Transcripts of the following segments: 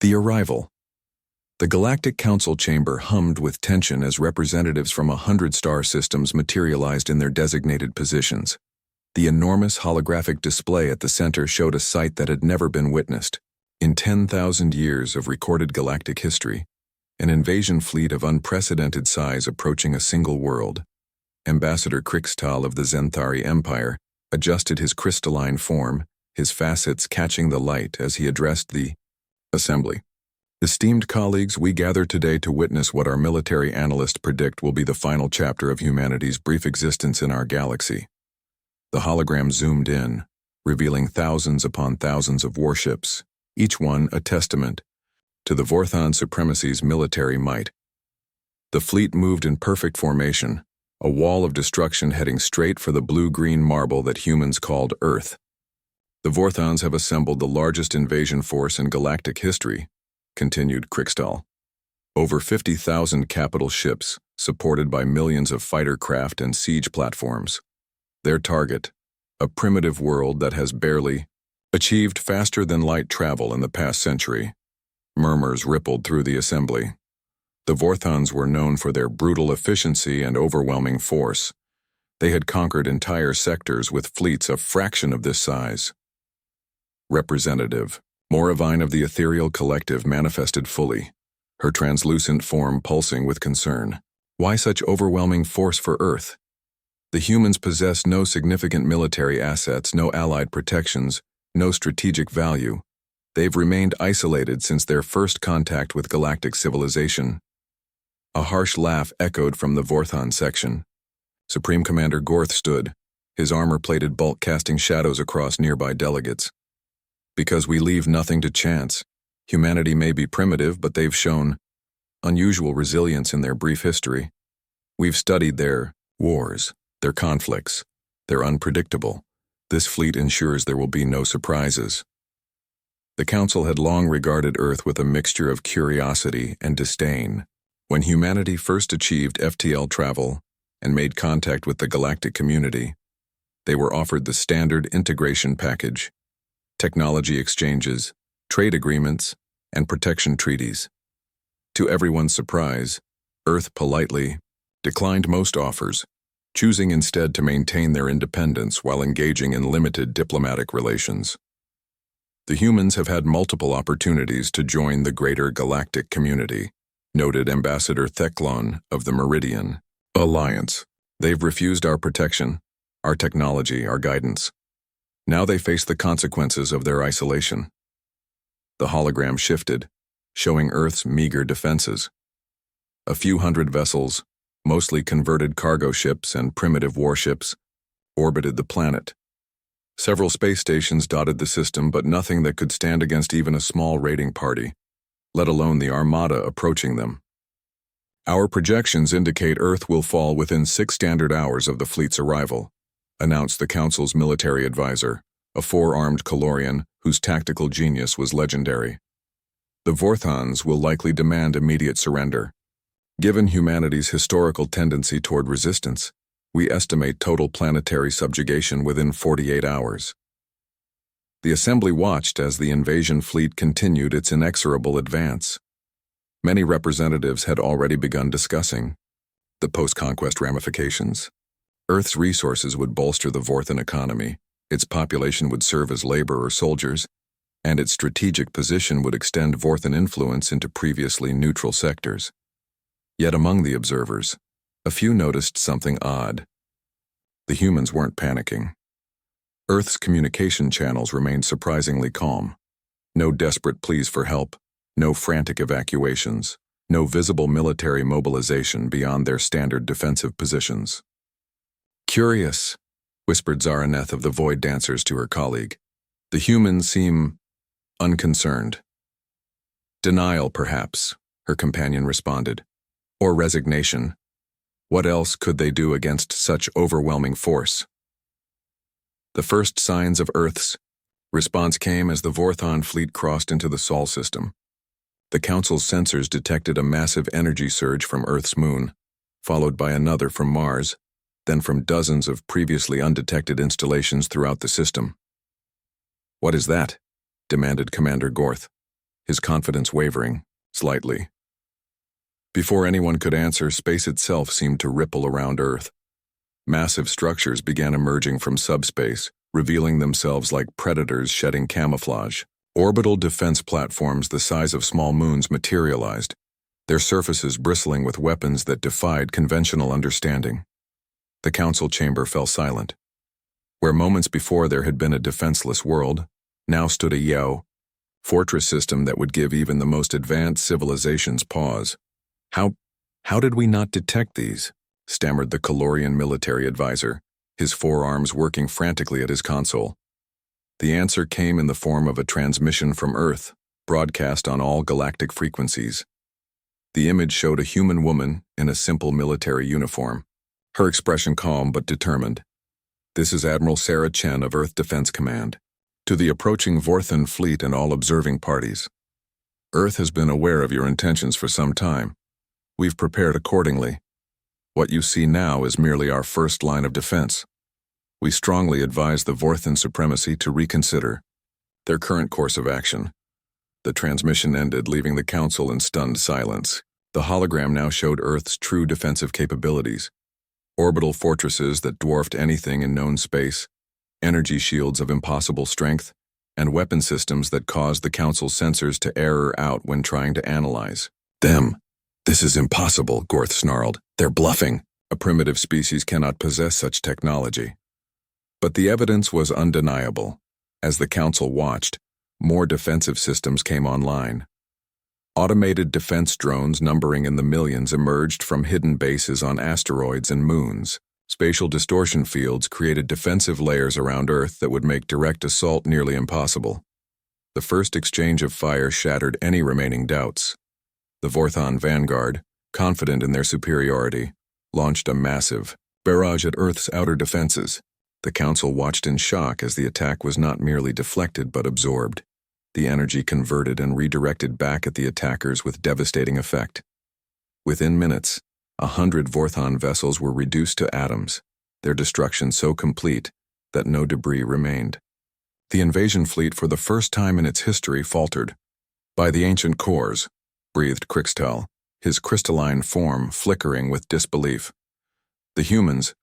The arrival. The Galactic Council chamber hummed with tension as representatives from 100 star systems materialized in their designated positions. The enormous holographic display at the center showed a sight that had never been witnessed. In 10,000 years of recorded galactic history, an invasion fleet of unprecedented size approaching a single world. Ambassador Krixtal of the Zenthari Empire adjusted his crystalline form, his facets catching the light as he addressed the assembly. Esteemed colleagues, we gather today to witness what our military analysts predict will be the final chapter of humanity's brief existence in our galaxy. The hologram zoomed in, revealing thousands upon thousands of warships, each one a testament to the Vorthon supremacy's military might. The fleet moved in perfect formation, a wall of destruction heading straight for the blue-green marble that humans called Earth. The Vorthons have assembled the largest invasion force in galactic history, continued Krixtal. Over 50,000 capital ships, supported by millions of fighter craft and siege platforms. Their target, a primitive world that has barely achieved faster-than-light travel in the past century. Murmurs rippled through the assembly. The Vorthons were known for their brutal efficiency and overwhelming force. They had conquered entire sectors with fleets a fraction of this size. Representative Moravine of the Ethereal Collective manifested fully, her translucent form pulsing with concern. Why such overwhelming force for Earth? The humans possess no significant military assets, no allied protections, no strategic value. They've remained isolated since their first contact with galactic civilization. A harsh laugh echoed from the Vorthon section. Supreme Commander Gorth stood, his armor-plated bulk casting shadows across nearby delegates. Because we leave nothing to chance. Humanity may be primitive, but they've shown unusual resilience in their brief history. We've studied their wars, their conflicts. They're unpredictable. This fleet ensures there will be no surprises. The Council had long regarded Earth with a mixture of curiosity and disdain. When humanity first achieved FTL travel and made contact with the galactic community, they were offered the standard integration package. Technology exchanges, trade agreements, and protection treaties. To everyone's surprise, Earth politely declined most offers, choosing instead to maintain their independence while engaging in limited diplomatic relations. The humans have had multiple opportunities to join the greater galactic community, noted Ambassador Theclon of the Meridian Alliance. They've refused our protection, our technology, our guidance. Now they face the consequences of their isolation. The hologram shifted, showing Earth's meager defenses. A few hundred vessels, mostly converted cargo ships and primitive warships, orbited the planet. Several space stations dotted the system, but nothing that could stand against even a small raiding party, let alone the armada approaching them. Our projections indicate Earth will fall within 6 standard hours of the fleet's arrival, announced the Council's military advisor, a 4-armed Calorian whose tactical genius was legendary. The Vorthons will likely demand immediate surrender. Given humanity's historical tendency toward resistance, we estimate total planetary subjugation within 48 hours. The assembly watched as the invasion fleet continued its inexorable advance. Many representatives had already begun discussing the post-conquest ramifications. Earth's resources would bolster the Vorthon economy, its population would serve as labor or soldiers, and its strategic position would extend Vorthon influence into previously neutral sectors. Yet among the observers, a few noticed something odd. The humans weren't panicking. Earth's communication channels remained surprisingly calm. No desperate pleas for help, no frantic evacuations, no visible military mobilization beyond their standard defensive positions. Curious, whispered Zaraneth of the Void Dancers to her colleague. The humans seem unconcerned. Denial, perhaps, her companion responded. Or resignation. What else could they do against such overwhelming force? The first signs of Earth's response came as the Vorthon fleet crossed into the Sol system. The Council's sensors detected a massive energy surge from Earth's moon, followed by another from Mars, then from dozens of previously undetected installations throughout the system. What is that? Demanded Commander Gorth, his confidence wavering, slightly. Before anyone could answer, space itself seemed to ripple around Earth. Massive structures began emerging from subspace, revealing themselves like predators shedding camouflage. Orbital defense platforms the size of small moons materialized, their surfaces bristling with weapons that defied conventional understanding. The council chamber fell silent. Where moments before there had been a defenseless world, now stood a fortress system that would give even the most advanced civilizations pause. How did we not detect these? Stammered the Calorian military advisor, his forearms working frantically at his console. The answer came in the form of a transmission from Earth, broadcast on all galactic frequencies. The image showed a human woman in a simple military uniform, her expression calm but determined. "This is Admiral Sarah Chen of Earth Defense Command. To the approaching Vorthan fleet and all observing parties. Earth has been aware of your intentions for some time. We've prepared accordingly. What you see now is merely our first line of defense. We strongly advise the Vorthan supremacy to reconsider their current course of action." The transmission ended, leaving the council in stunned silence. The hologram now showed Earth's true defensive capabilities. Orbital fortresses that dwarfed anything in known space, energy shields of impossible strength, and weapon systems that caused the council's sensors to error out when trying to analyze them. "This is impossible," Gorth snarled. "They're bluffing. A primitive species cannot possess such technology." But the evidence was undeniable. As the council watched, more defensive systems came online. Automated defense drones numbering in the millions emerged from hidden bases on asteroids and moons. Spatial distortion fields created defensive layers around Earth that would make direct assault nearly impossible. The first exchange of fire shattered any remaining doubts. The Vorthan vanguard, confident in their superiority, launched a massive barrage at Earth's outer defenses. The council watched in shock as the attack was not merely deflected but absorbed. The energy converted and redirected back at the attackers with devastating effect. Within minutes, 100 Vorthan vessels were reduced to atoms, their destruction so complete that no debris remained. The invasion fleet for the first time in its history faltered. "By the ancient cores," breathed Crixtel, his crystalline form flickering with disbelief. "The humans,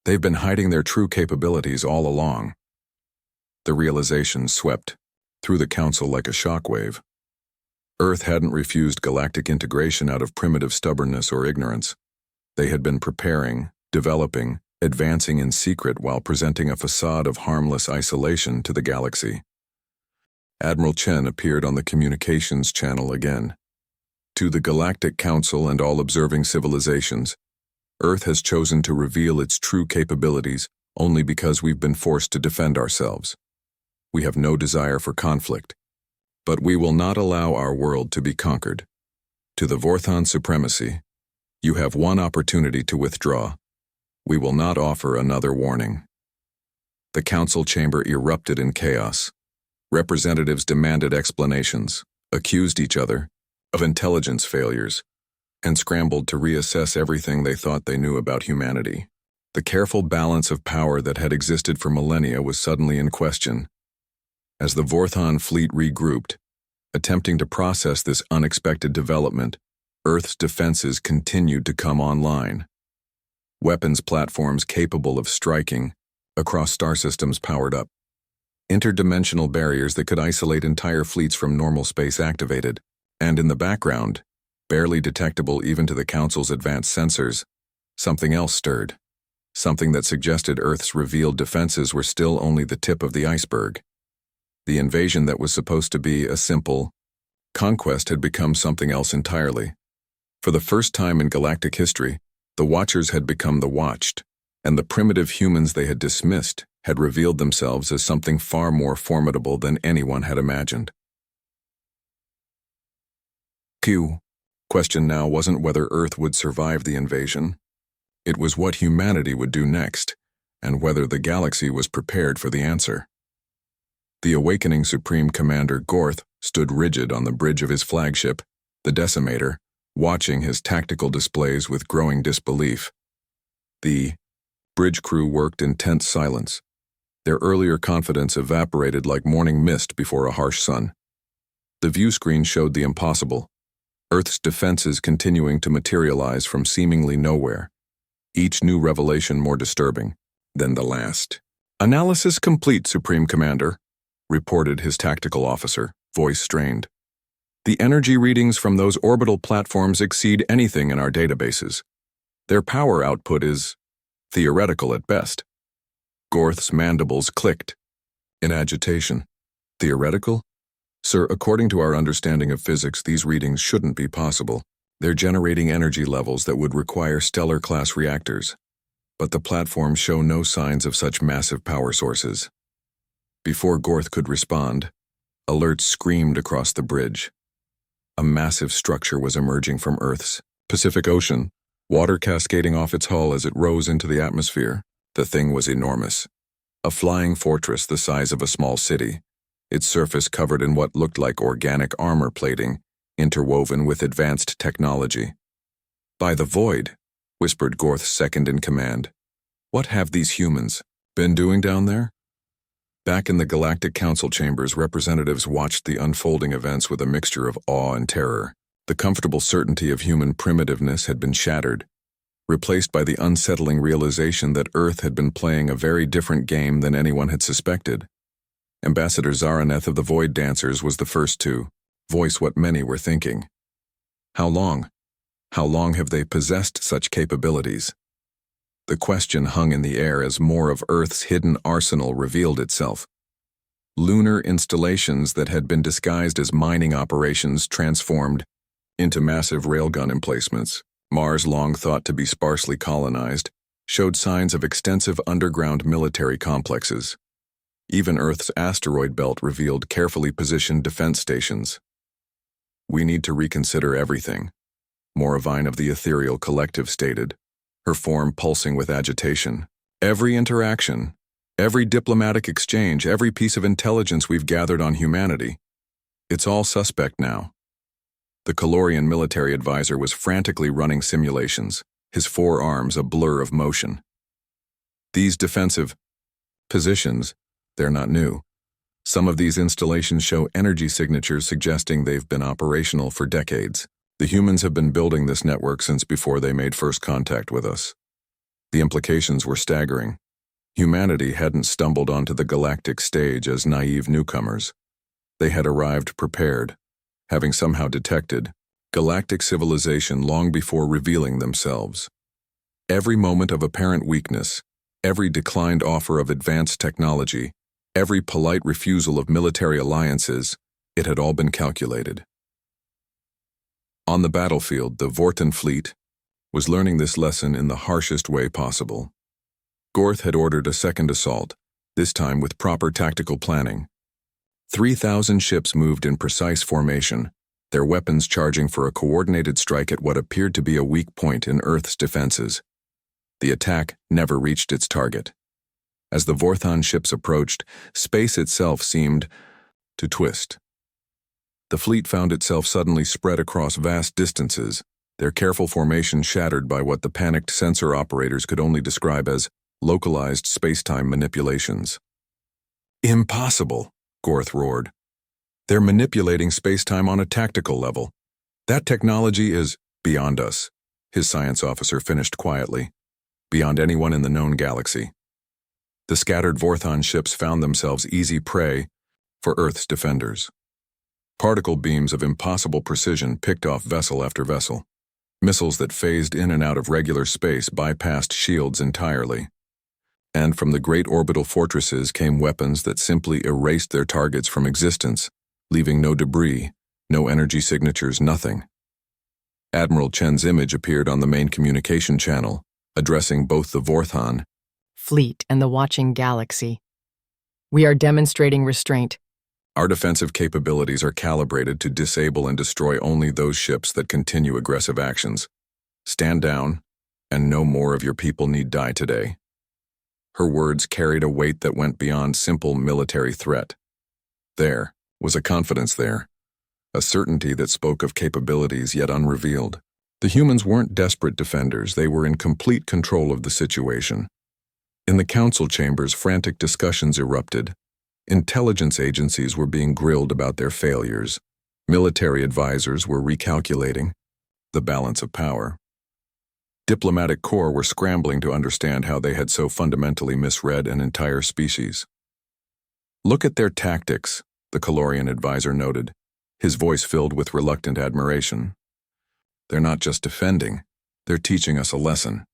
they've been hiding their true capabilities all along." The realization swept through the council like a shockwave. Earth hadn't refused galactic integration out of primitive stubbornness or ignorance. They had been preparing, developing, advancing in secret while presenting a facade of harmless isolation to the galaxy. Admiral Chen appeared on the communications channel again. "To the Galactic Council and all observing civilizations, Earth has chosen to reveal its true capabilities only because we've been forced to defend ourselves. We have no desire for conflict, but we will not allow our world to be conquered. To the Vorthan supremacy, you have one opportunity to withdraw. We will not offer another warning." The council chamber erupted in chaos. Representatives demanded explanations, accused each other of intelligence failures, and scrambled to reassess everything they thought they knew about humanity. The careful balance of power that had existed for millennia was suddenly in question. As the Vorthan fleet regrouped, attempting to process this unexpected development, Earth's defenses continued to come online. Weapons platforms capable of striking across star systems powered up. Interdimensional barriers that could isolate entire fleets from normal space activated. And in the background, barely detectable even to the Council's advanced sensors, something else stirred. Something that suggested Earth's revealed defenses were still only the tip of the iceberg. The invasion that was supposed to be a simple conquest had become something else entirely. For the first time in galactic history, the Watchers had become the watched, and the primitive humans they had dismissed had revealed themselves as something far more formidable than anyone had imagined. Question now wasn't whether Earth would survive the invasion. It was what humanity would do next, and whether the galaxy was prepared for the answer. The awakening Supreme Commander Gorth stood rigid on the bridge of his flagship, the Decimator, watching his tactical displays with growing disbelief. The bridge crew worked in tense silence. Their earlier confidence evaporated like morning mist before a harsh sun. The view screen showed the impossible. Earth's defenses continuing to materialize from seemingly nowhere, each new revelation more disturbing than the last. "Analysis complete, Supreme Commander," reported his tactical officer, voice strained. "The energy readings from those orbital platforms exceed anything in our databases. Their power output is theoretical at best." Gorth's mandibles clicked in agitation. "Theoretical? Sir, according to our understanding of physics, these readings shouldn't be possible. They're generating energy levels that would require stellar-class reactors. But the platforms show no signs of such massive power sources." Before Gorth could respond, alerts screamed across the bridge. A massive structure was emerging from Earth's Pacific Ocean, water cascading off its hull as it rose into the atmosphere. The thing was enormous. A flying fortress the size of a small city, its surface covered in what looked like organic armor plating, interwoven with advanced technology. "By the void," whispered Gorth's second in command. "What have these humans been doing down there?" Back in the Galactic Council chambers, representatives watched the unfolding events with a mixture of awe and terror. The comfortable certainty of human primitiveness had been shattered, replaced by the unsettling realization that Earth had been playing a very different game than anyone had suspected. Ambassador Zaraneth of the Void Dancers was the first to voice what many were thinking. How long? How long have they possessed such capabilities? The question hung in the air as more of Earth's hidden arsenal revealed itself. Lunar installations that had been disguised as mining operations transformed into massive railgun emplacements. Mars, long thought to be sparsely colonized, showed signs of extensive underground military complexes. Even Earth's asteroid belt revealed carefully positioned defense stations. "We need to reconsider everything," Moravine of the Ethereal Collective stated, her form pulsing with agitation. "Every interaction, every diplomatic exchange, every piece of intelligence we've gathered on humanity, it's all suspect now." The Calorian military advisor was frantically running simulations, his forearms a blur of motion. "These defensive positions, they're not new. Some of these installations show energy signatures suggesting they've been operational for decades. The humans have been building this network since before they made first contact with us." The implications were staggering. Humanity hadn't stumbled onto the galactic stage as naive newcomers. They had arrived prepared, having somehow detected galactic civilization long before revealing themselves. Every moment of apparent weakness, every declined offer of advanced technology, every polite refusal of military alliances, it had all been calculated. On the battlefield, the Vorten fleet was learning this lesson in the harshest way possible. Gorth had ordered a second assault, this time with proper tactical planning. 3,000 ships moved in precise formation, their weapons charging for a coordinated strike at what appeared to be a weak point in Earth's defenses. The attack never reached its target. As the Vorthon ships approached, space itself seemed to twist. The fleet found itself suddenly spread across vast distances, their careful formation shattered by what the panicked sensor operators could only describe as localized space-time manipulations. "Impossible," Gorth roared. "They're manipulating space-time on a tactical level. That technology is beyond us," his science officer finished quietly. "Beyond anyone in the known galaxy." The scattered Vorthon ships found themselves easy prey for Earth's defenders. Particle beams of impossible precision picked off vessel after vessel. Missiles that phased in and out of regular space bypassed shields entirely. And from the great orbital fortresses came weapons that simply erased their targets from existence, leaving no debris, no energy signatures, nothing. Admiral Chen's image appeared on the main communication channel, addressing both the Vorthon fleet and the watching galaxy. "We are demonstrating restraint. Our defensive capabilities are calibrated to disable and destroy only those ships that continue aggressive actions. Stand down, and no more of your people need die today." Her words carried a weight that went beyond simple military threat. There was a confidence there, a certainty that spoke of capabilities yet unrevealed. The humans weren't desperate defenders, they were in complete control of the situation. In the council chambers, frantic discussions erupted. Intelligence agencies were being grilled about their failures. Military advisors were recalculating the balance of power. Diplomatic corps were scrambling to understand how they had so fundamentally misread an entire species. "Look at their tactics," the Calorian advisor noted, his voice filled with reluctant admiration. "They're not just defending, they're teaching us a lesson.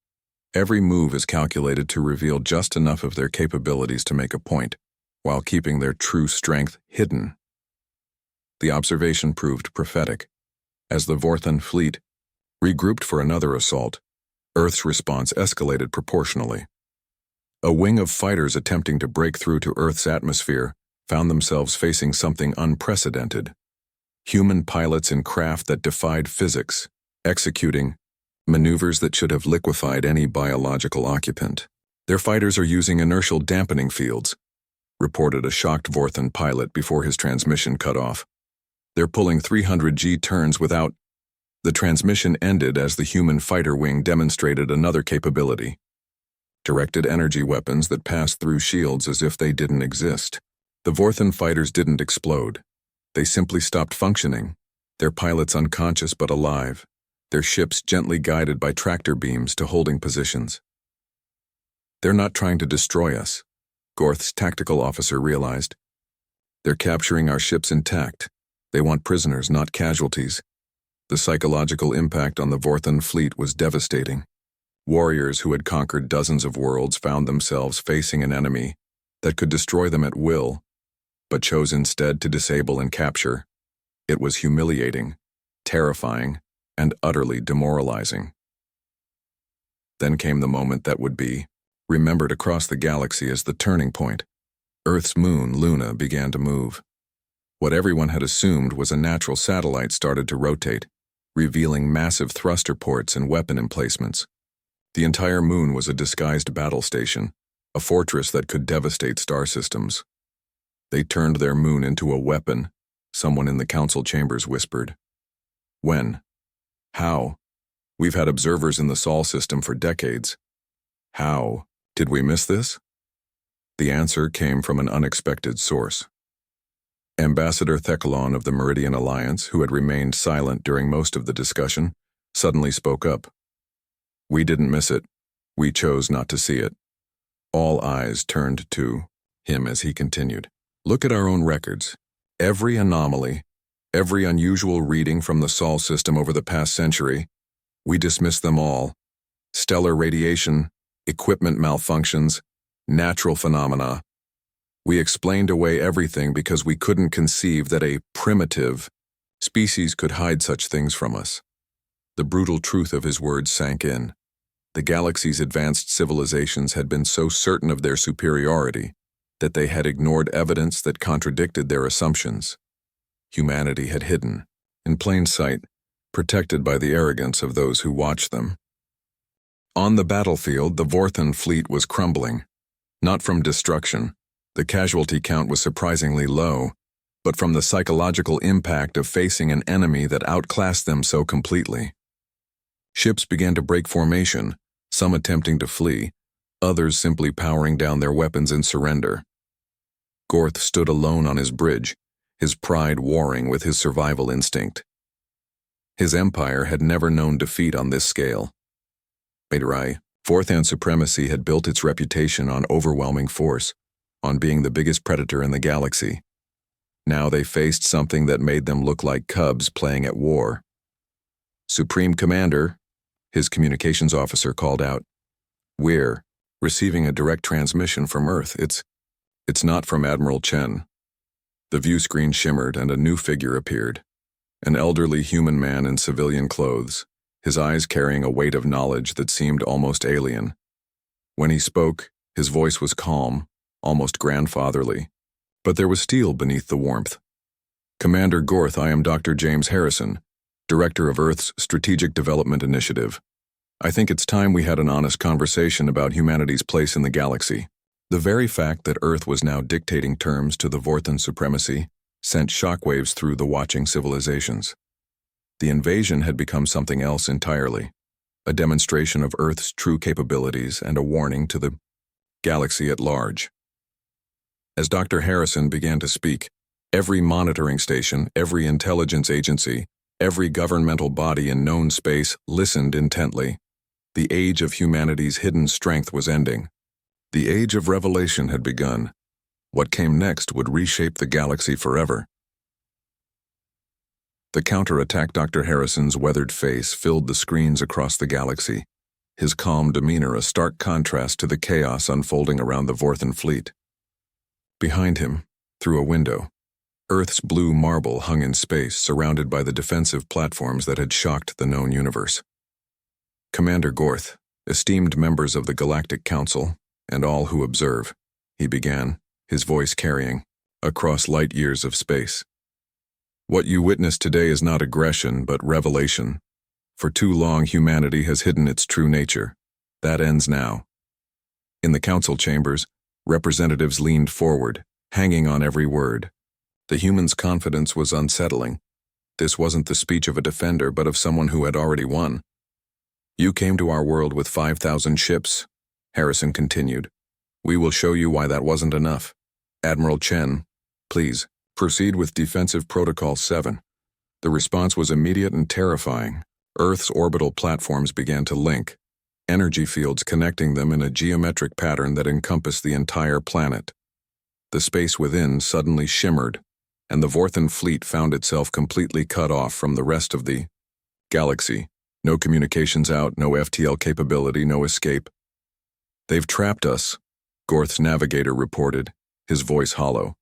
Every move is calculated to reveal just enough of their capabilities to make a point, while keeping their true strength hidden." The observation proved prophetic. As the Vorthan fleet regrouped for another assault, Earth's response escalated proportionally. A wing of fighters attempting to break through to Earth's atmosphere found themselves facing something unprecedented. Human pilots in craft that defied physics, executing maneuvers that should have liquefied any biological occupant. "Their fighters are using inertial dampening fields," reported a shocked Vorthan pilot before his transmission cut off. "They're pulling 300 G turns without—" The transmission ended as the human fighter wing demonstrated another capability. Directed energy weapons that passed through shields as if they didn't exist. The Vorthan fighters didn't explode. They simply stopped functioning, their pilots unconscious but alive, their ships gently guided by tractor beams to holding positions. "They're not trying to destroy us," Gorth's tactical officer realized. "They're capturing our ships intact. They want prisoners, not casualties." The psychological impact on the Vorthan fleet was devastating. Warriors who had conquered dozens of worlds found themselves facing an enemy that could destroy them at will, but chose instead to disable and capture. It was humiliating, terrifying, and utterly demoralizing. Then came the moment that would be remembered across the galaxy as the turning point. Earth's moon, Luna, began to move. What everyone had assumed was a natural satellite started to rotate, revealing massive thruster ports and weapon emplacements. The entire moon was a disguised battle station, a fortress that could devastate star systems. "They turned their moon into a weapon," someone in the council chambers whispered. "When? How? We've had observers in the Sol system for decades. How? Did we miss this?" The answer came from an unexpected source. Ambassador Thecalon of the Meridian Alliance, who had remained silent during most of the discussion, suddenly spoke up. "We didn't miss it. We chose not to see it." All eyes turned to him as he continued. "Look at our own records. Every anomaly, every unusual reading from the Sol system over the past century, we dismissed them all. Stellar radiation, equipment malfunctions, natural phenomena. We explained away everything because we couldn't conceive that a primitive species could hide such things from us." The brutal truth of his words sank in. The galaxy's advanced civilizations had been so certain of their superiority that they had ignored evidence that contradicted their assumptions. Humanity had hidden, in plain sight, protected by the arrogance of those who watched them. On the battlefield, the Vorthan fleet was crumbling. Not from destruction. The casualty count was surprisingly low, but from the psychological impact of facing an enemy that outclassed them so completely. Ships began to break formation, some attempting to flee, others simply powering down their weapons in surrender. Gorth stood alone on his bridge, his pride warring with his survival instinct. His empire had never known defeat on this scale. Vorthan supremacy had built its reputation on overwhelming force, on being the biggest predator in the galaxy. Now they faced something that made them look like cubs playing at war. "Supreme Commander," his communications officer called out. "We're receiving a direct transmission from Earth. It's not from Admiral Chen." The view screen shimmered and a new figure appeared. An elderly human man in civilian clothes, his eyes carrying a weight of knowledge that seemed almost alien. When he spoke, his voice was calm, almost grandfatherly, but there was steel beneath the warmth. "Commander Gorth, I am Dr. James Harrison, Director of Earth's Strategic Development Initiative. I think it's time we had an honest conversation about humanity's place in the galaxy." The very fact that Earth was now dictating terms to the Vorthan supremacy sent shockwaves through the watching civilizations. The invasion had become something else entirely, a demonstration of Earth's true capabilities and a warning to the galaxy at large. As Dr. Harrison began to speak, Every monitoring station, every intelligence agency, every governmental body in known space listened intently. The age of humanity's hidden strength was ending. The age of revelation had begun. What came next would reshape the galaxy forever. The counterattack. Dr. Harrison's weathered face filled the screens across the galaxy, his calm demeanor a stark contrast to the chaos unfolding around the Vorthan fleet. Behind him, through a window, Earth's blue marble hung in space, surrounded by the defensive platforms that had shocked the known universe. Commander Gorth, esteemed members of the Galactic Council, and all who observe, he began, his voice carrying, across light years of space. What you witness today is not aggression, but revelation. For too long, humanity has hidden its true nature. That ends now. In the council chambers, representatives leaned forward, hanging on every word. The humans' confidence was unsettling. This wasn't the speech of a defender, but of someone who had already won. You came to our world with 5,000 ships, Harrison continued. We will show you why that wasn't enough. Admiral Chen, please, proceed with Defensive Protocol 7. The response was immediate and terrifying. Earth's orbital platforms began to link, energy fields connecting them in a geometric pattern that encompassed the entire planet. The space within suddenly shimmered, and the Vorthan fleet found itself completely cut off from the rest of the galaxy. No communications out, no FTL capability, no escape. They've trapped us, Gorth's navigator reported, his voice hollow.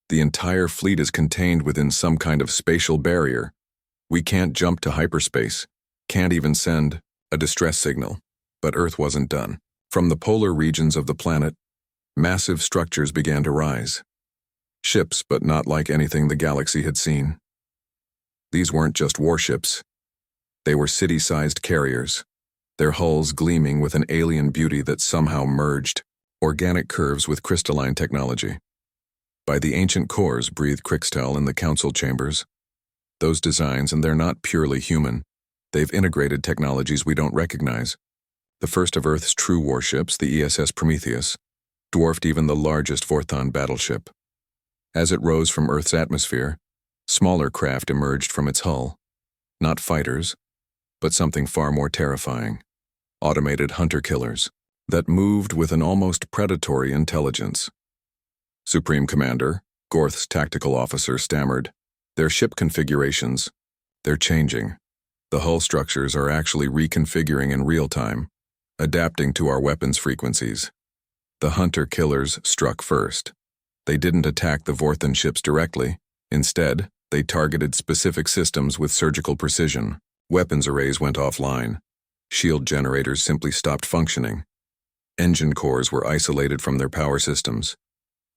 The entire fleet is contained within some kind of spatial barrier. We can't jump to hyperspace, can't even send a distress signal. But Earth wasn't done. From the polar regions of the planet, massive structures began to rise. Ships, but not like anything the galaxy had seen. These weren't just warships. They were city-sized carriers, their hulls gleaming with an alien beauty that somehow merged organic curves with crystalline technology. By the ancient cores, breathed Crixtel in the council chambers. Those designs, and they're not purely human. They've integrated technologies we don't recognize. The first of Earth's true warships, the ESS Prometheus, dwarfed even the largest Vorthan battleship. As it rose from Earth's atmosphere, smaller craft emerged from its hull. Not fighters, but something far more terrifying. Automated hunter-killers that moved with an almost predatory intelligence. Supreme Commander, Gorth's tactical officer, stammered. Their ship configurations, they're changing. The hull structures are actually reconfiguring in real time, adapting to our weapons frequencies. The hunter-killers struck first. They didn't attack the Vorthan ships directly. Instead, they targeted specific systems with surgical precision. Weapons arrays went offline. Shield generators simply stopped functioning. Engine cores were isolated from their power systems.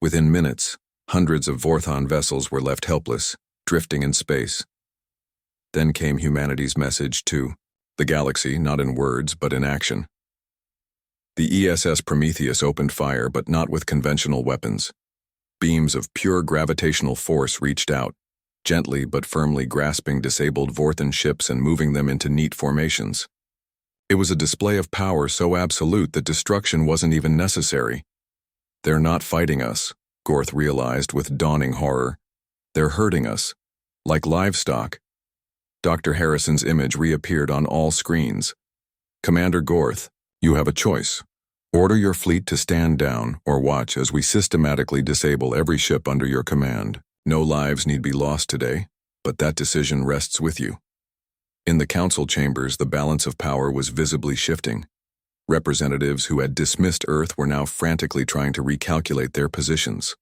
Within minutes, hundreds of Vorthan vessels were left helpless, drifting in space. Then came humanity's message to the galaxy, not in words, but in action. The ESS Prometheus opened fire, but not with conventional weapons. Beams of pure gravitational force reached out, gently but firmly grasping disabled Vorthan ships and moving them into neat formations. It was a display of power so absolute that destruction wasn't even necessary. They're not fighting us, Gorth realized with dawning horror. They're hurting us, like livestock. Dr. Harrison's image reappeared on all screens. Commander Gorth, you have a choice. Order your fleet to stand down or watch as we systematically disable every ship under your command. No lives need be lost today, but that decision rests with you. In the council chambers, the balance of power was visibly shifting. Representatives who had dismissed Earth were now frantically trying to recalculate their positions.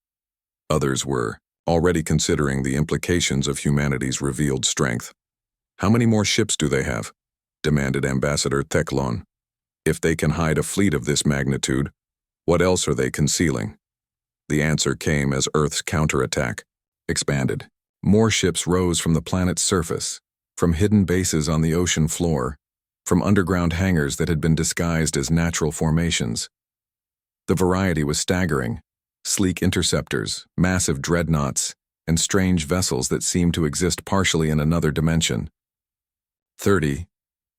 Others were already considering the implications of humanity's revealed strength. How many more ships do they have? Demanded Ambassador Teclon. If they can hide a fleet of this magnitude, what else are they concealing? The answer came as Earth's counterattack expanded. More ships rose from the planet's surface, from hidden bases on the ocean floor, from underground hangars that had been disguised as natural formations. The variety was staggering: sleek interceptors, massive dreadnoughts, and strange vessels that seemed to exist partially in another dimension. 30,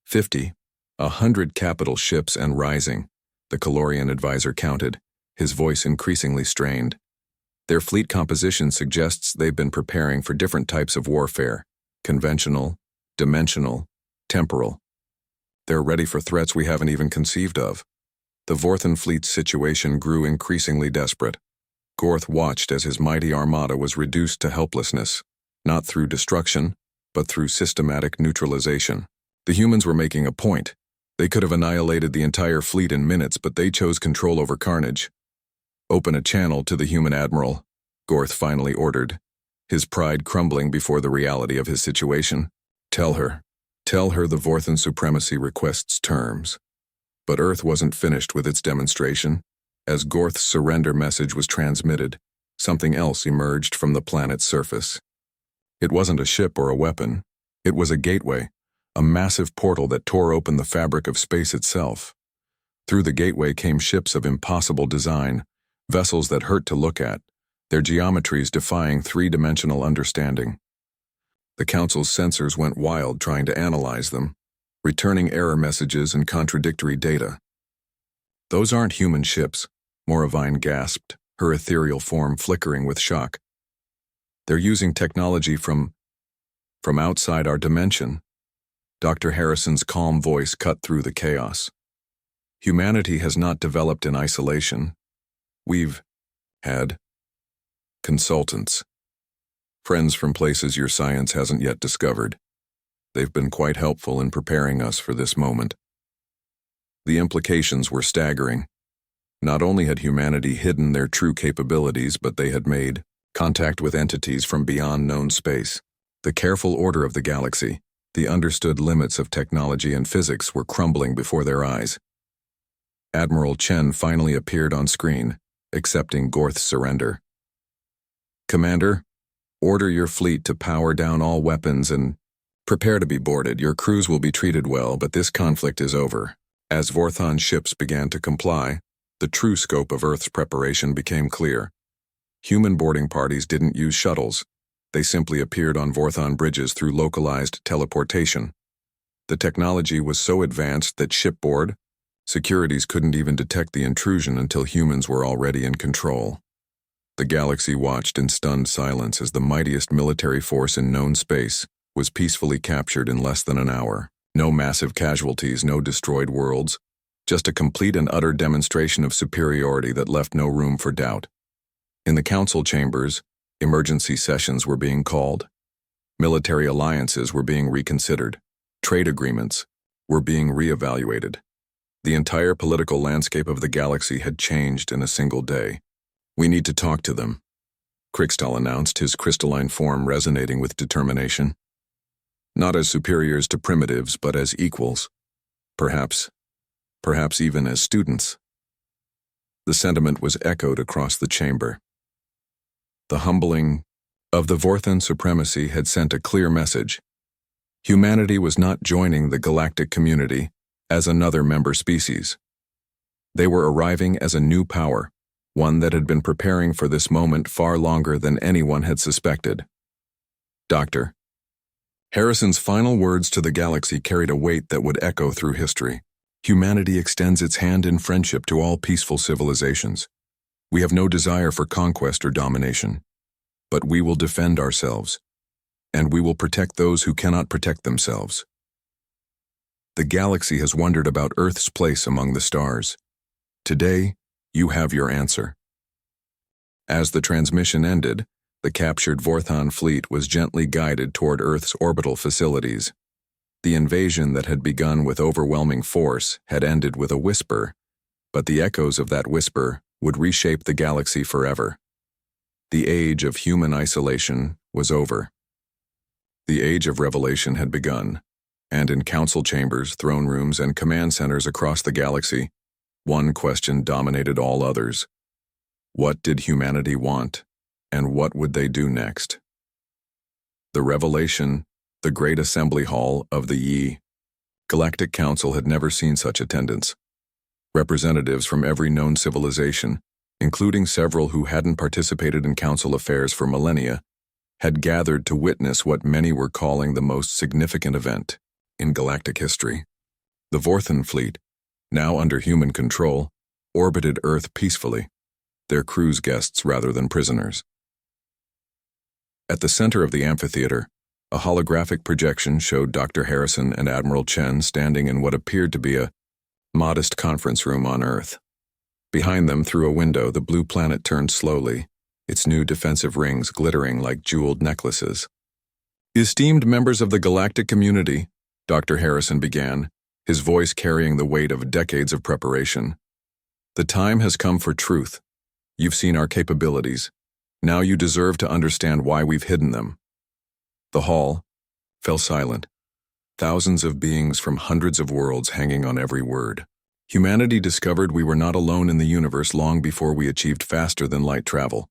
50, 100 capital ships and rising, the Calorian advisor counted, his voice increasingly strained. Their fleet composition suggests they've been preparing for different types of warfare: conventional, dimensional, temporal. They're ready for threats we haven't even conceived of. The Vorthan fleet's situation grew increasingly desperate. Gorth watched as his mighty armada was reduced to helplessness, not through destruction, but through systematic neutralization. The humans were making a point. They could have annihilated the entire fleet in minutes, but they chose control over carnage. "Open a channel to the human admiral," Gorth finally ordered, his pride crumbling before the reality of his situation. Tell her the Vorthan supremacy requests terms." But Earth wasn't finished with its demonstration. As Gorth's surrender message was transmitted, something else emerged from the planet's surface. It wasn't a ship or a weapon. It was a gateway, a massive portal that tore open the fabric of space itself. Through the gateway came ships of impossible design, vessels that hurt to look at, their geometries defying three-dimensional understanding. The Council's sensors went wild trying to analyze them, returning error messages and contradictory data. "Those aren't human ships," Moravine gasped, her ethereal form flickering with shock. "They're using technology from outside our dimension." Dr. Harrison's calm voice cut through the chaos. "Humanity has not developed in isolation. We've had consultants. Friends from places your science hasn't yet discovered. They've been quite helpful in preparing us for this moment." The implications were staggering. Not only had humanity hidden their true capabilities, but they had made contact with entities from beyond known space. The careful order of the galaxy, the understood limits of technology and physics were crumbling before their eyes. Admiral Chen finally appeared on screen, accepting Gorth's surrender. "Commander, order your fleet to power down all weapons and prepare to be boarded. Your crews will be treated well, but this conflict is over." As Vorthan ships began to comply, the true scope of Earth's preparation became clear. Human boarding parties didn't use shuttles. They simply appeared on Vorthan bridges through localized teleportation. The technology was so advanced that shipboard securities couldn't even detect the intrusion until humans were already in control. The galaxy watched in stunned silence as the mightiest military force in known space was peacefully captured in less than an hour. No massive casualties, no destroyed worlds, just a complete and utter demonstration of superiority that left no room for doubt. In the council chambers, emergency sessions were being called. Military alliances were being reconsidered. Trade agreements were being reevaluated. The entire political landscape of the galaxy had changed in a single day. "We need to talk to them," Krikstal announced, his crystalline form resonating with determination. "Not as superiors to primitives, but as equals. Perhaps even as students." The sentiment was echoed across the chamber. The humbling of the Vorthan supremacy had sent a clear message. Humanity was not joining the galactic community as another member species. They were arriving as a new power, one that had been preparing for this moment far longer than anyone had suspected. Dr. Harrison's final words to the galaxy carried a weight that would echo through history. "Humanity extends its hand in friendship to all peaceful civilizations. We have no desire for conquest or domination, but we will defend ourselves, and we will protect those who cannot protect themselves." The galaxy has wondered about Earth's place among the stars. Today, you have your answer. As the transmission ended, the captured Vorthan fleet was gently guided toward Earth's orbital facilities. The invasion that had begun with overwhelming force had ended with a whisper, but the echoes of that whisper would reshape the galaxy forever. The age of human isolation was over. The age of revelation had begun, and in council chambers, throne rooms, and command centers across the galaxy, one question dominated all others. What did humanity want? And what would they do next? The revelation, the great assembly hall of the Galactic Council had never seen such attendance. Representatives from every known civilization, including several who hadn't participated in council affairs for millennia, had gathered to witness what many were calling the most significant event in galactic history. The Vorthan fleet, now under human control, orbited Earth peacefully. their cruise guests rather than prisoners. At the center of the amphitheater, a holographic projection showed Dr. Harrison and Admiral Chen standing in what appeared to be a modest conference room on Earth. Behind them, through a window, the blue planet turned slowly, its new defensive rings glittering like jeweled necklaces. "Esteemed members of the galactic community," Dr. Harrison began, his voice carrying the weight of decades of preparation. "The time has come for truth. You've seen our capabilities. Now you deserve to understand why we've hidden them." The hall fell silent, thousands of beings from hundreds of worlds hanging on every word. "Humanity discovered we were not alone in the universe long before we achieved faster-than-light travel,"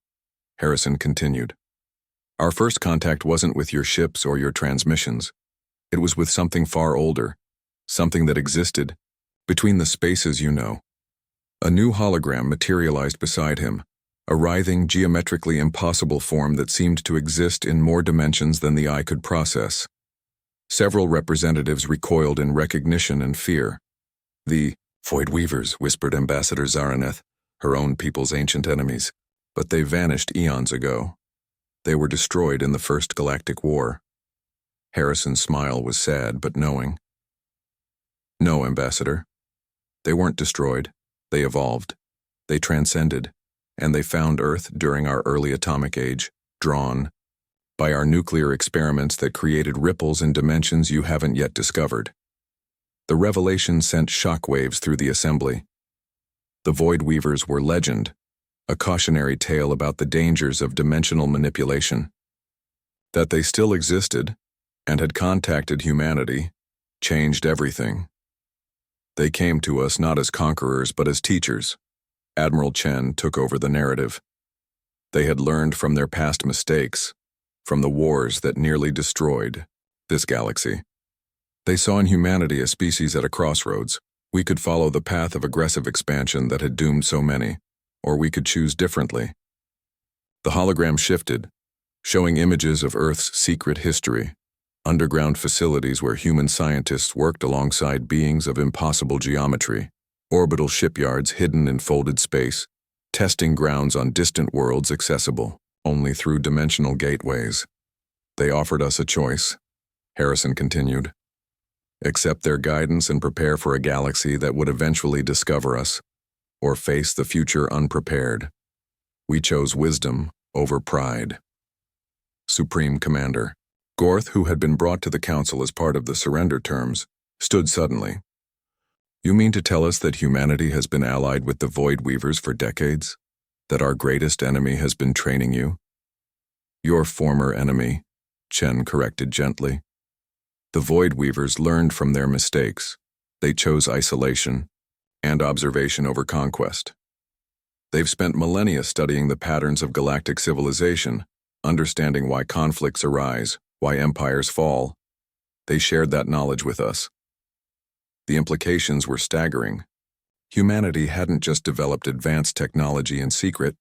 Harrison continued. "Our first contact wasn't with your ships or your transmissions. It was with something far older, something that existed between the spaces you know." A new hologram materialized beside him, a writhing, geometrically impossible form that seemed to exist in more dimensions than the eye could process. Several representatives recoiled in recognition and fear. "The Void Weavers," whispered Ambassador Zaraneth, her own people's ancient enemies, "but they vanished eons ago. They were destroyed in the First Galactic War." Harrison's smile was sad but knowing. "No, Ambassador. They weren't destroyed. They evolved. They transcended. And they found Earth during our early atomic age, drawn by our nuclear experiments that created ripples in dimensions you haven't yet discovered." The revelation sent shockwaves through the assembly. The Void Weavers were legend, a cautionary tale about the dangers of dimensional manipulation. That they still existed and had contacted humanity changed everything. They came to us not as conquerors but as teachers. Admiral Chen took over the narrative. They had learned from their past mistakes, from the wars that nearly destroyed this galaxy. They saw in humanity a species at a crossroads. We could follow the path of aggressive expansion that had doomed so many, or we could choose differently. The hologram shifted, showing images of Earth's secret history, underground facilities where human scientists worked alongside beings of impossible geometry, orbital shipyards hidden in folded space, testing grounds on distant worlds accessible only through dimensional gateways. "They offered us a choice," Harrison continued. "Accept their guidance and prepare for a galaxy that would eventually discover us, or face the future unprepared. We chose wisdom over pride." Supreme Commander Gorth, who had been brought to the Council as part of the surrender terms, stood suddenly. "You mean to tell us that humanity has been allied with the Void Weavers for decades? That our greatest enemy has been training you?" "Your former enemy," Chen corrected gently. "The Void Weavers learned from their mistakes. They chose isolation and observation over conquest. They've spent millennia studying the patterns of galactic civilization, understanding why conflicts arise, why empires fall. They shared that knowledge with us. The implications were staggering. Humanity hadn't just developed advanced technology in secret.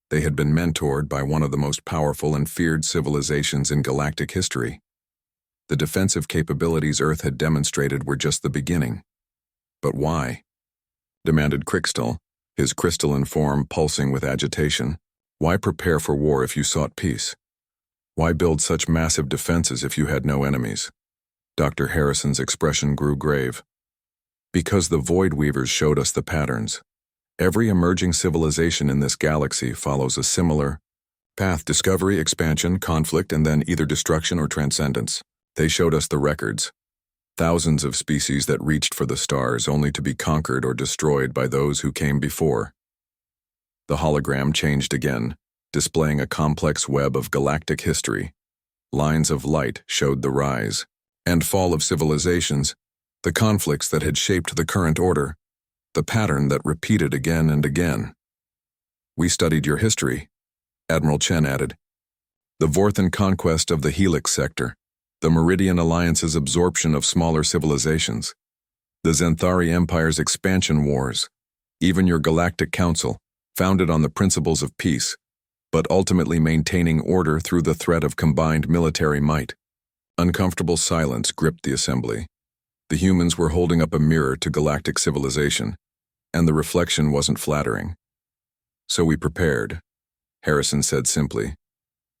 They had been mentored by one of the most powerful and feared civilizations in galactic history. The defensive capabilities Earth had demonstrated were just the beginning. But why?" demanded Crystal, his crystalline form pulsing with agitation. "Why prepare for war if you sought peace? Why build such massive defenses if you had no enemies?" Dr. Harrison's expression grew grave. "Because the Void Weavers showed us the patterns. Every emerging civilization in this galaxy follows a similar path: discovery, expansion, conflict, and then either destruction or transcendence. They showed us the records. Thousands of species that reached for the stars only to be conquered or destroyed by those who came before." The hologram changed again, displaying a complex web of galactic history. Lines of light showed the rise and fall of civilizations, the conflicts that had shaped the current order, the pattern that repeated again and again. "We studied your history," Admiral Chen added. "The Vorthan conquest of the Helix sector, the Meridian Alliance's absorption of smaller civilizations, the Xanthari Empire's expansion wars, even your Galactic Council, founded on the principles of peace, but ultimately maintaining order through the threat of combined military might." Uncomfortable silence gripped the assembly. The humans were holding up a mirror to galactic civilization, and the reflection wasn't flattering. So we prepared, Harrison said simply.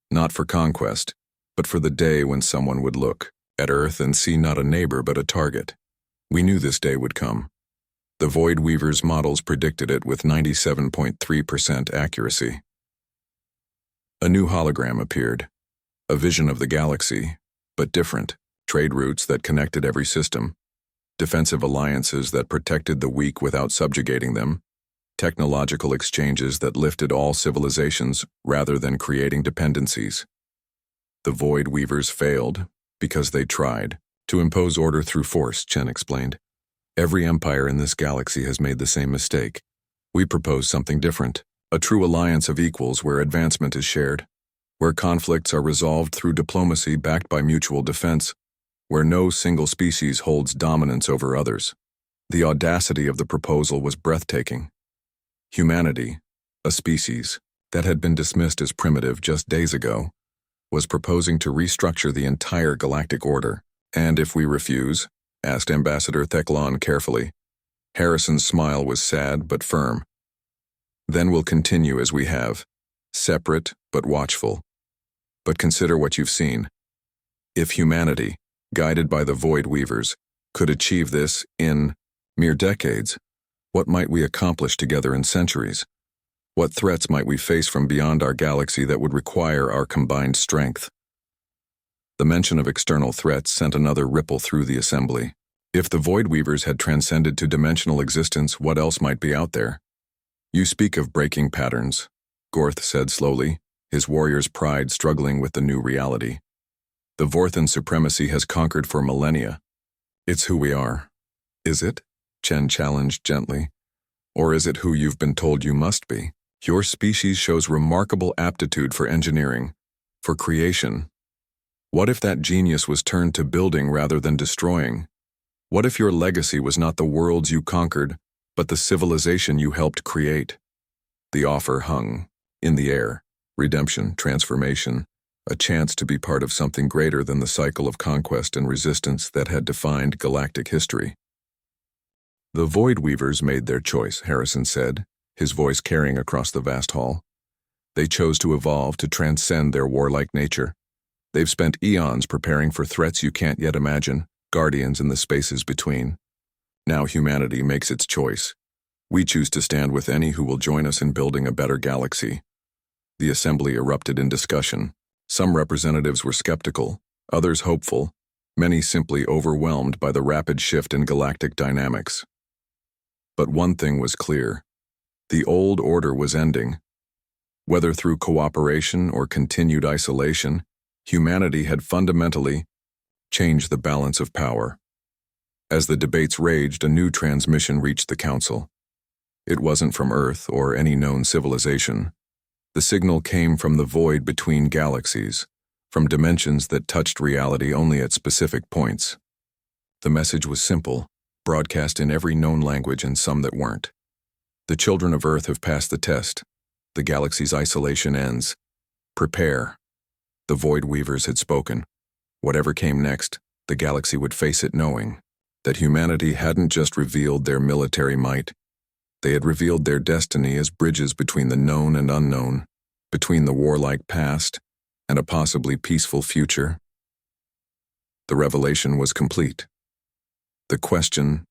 Not for conquest, but for the day when someone would look at Earth and see not a neighbor but a target. We knew this day would come. The Void Weaver's models predicted it with 97.3% accuracy. A new hologram appeared, a vision of the galaxy, but different, trade routes that connected every system, defensive alliances that protected the weak without subjugating them, technological exchanges that lifted all civilizations rather than creating dependencies. The Void Weavers failed because they tried to impose order through force, Chen explained. Every empire in this galaxy has made the same mistake. We propose something different, a true alliance of equals where advancement is shared, where conflicts are resolved through diplomacy backed by mutual defense, where no single species holds dominance over others. The audacity of the proposal was breathtaking. Humanity, a species that had been dismissed as primitive just days ago, was proposing to restructure the entire galactic order. And if we refuse? Asked Ambassador Theclon carefully. Harrison's smile was sad but firm. Then we'll continue as we have, separate but watchful. But consider what you've seen. If humanity, guided by the Void Weavers, could achieve this in mere decades, what might we accomplish together in centuries? What threats might we face from beyond our galaxy that would require our combined strength? The mention of external threats sent another ripple through the assembly. If the Void Weavers had transcended to dimensional existence, what else might be out there? You speak of breaking patterns, Gorth said slowly, his warrior's pride struggling with the new reality. The Vorthan supremacy has conquered for millennia. It's who we are. Is it? Chen challenged gently. Or is it who you've been told you must be? Your species shows remarkable aptitude for engineering, for creation. What if that genius was turned to building rather than destroying? What if your legacy was not the worlds you conquered, but the civilization you helped create? The offer hung in the air. Redemption, transformation, a chance to be part of something greater than the cycle of conquest and resistance that had defined galactic history. The Void Weavers made their choice, Harrison said, his voice carrying across the vast hall. They chose to evolve to transcend their warlike nature. They've spent eons preparing for threats you can't yet imagine, guardians in the spaces between. Now humanity makes its choice. We choose to stand with any who will join us in building a better galaxy. The assembly erupted in discussion. Some representatives were skeptical, others hopeful, many simply overwhelmed by the rapid shift in galactic dynamics. But one thing was clear. The old order was ending. Whether through cooperation or continued isolation, humanity had fundamentally changed the balance of power. As the debates raged, a new transmission reached the Council. It wasn't from Earth or any known civilization. The signal came from the void between galaxies, from dimensions that touched reality only at specific points. The message was simple, broadcast in every known language and some that weren't. The children of Earth have passed the test. The galaxy's isolation ends. Prepare. The Void Weavers had spoken. Whatever came next, the galaxy would face it knowing that humanity hadn't just revealed their military might. They had revealed their destiny as bridges between the known and unknown, between the warlike past and a possibly peaceful future. The revelation was complete. The question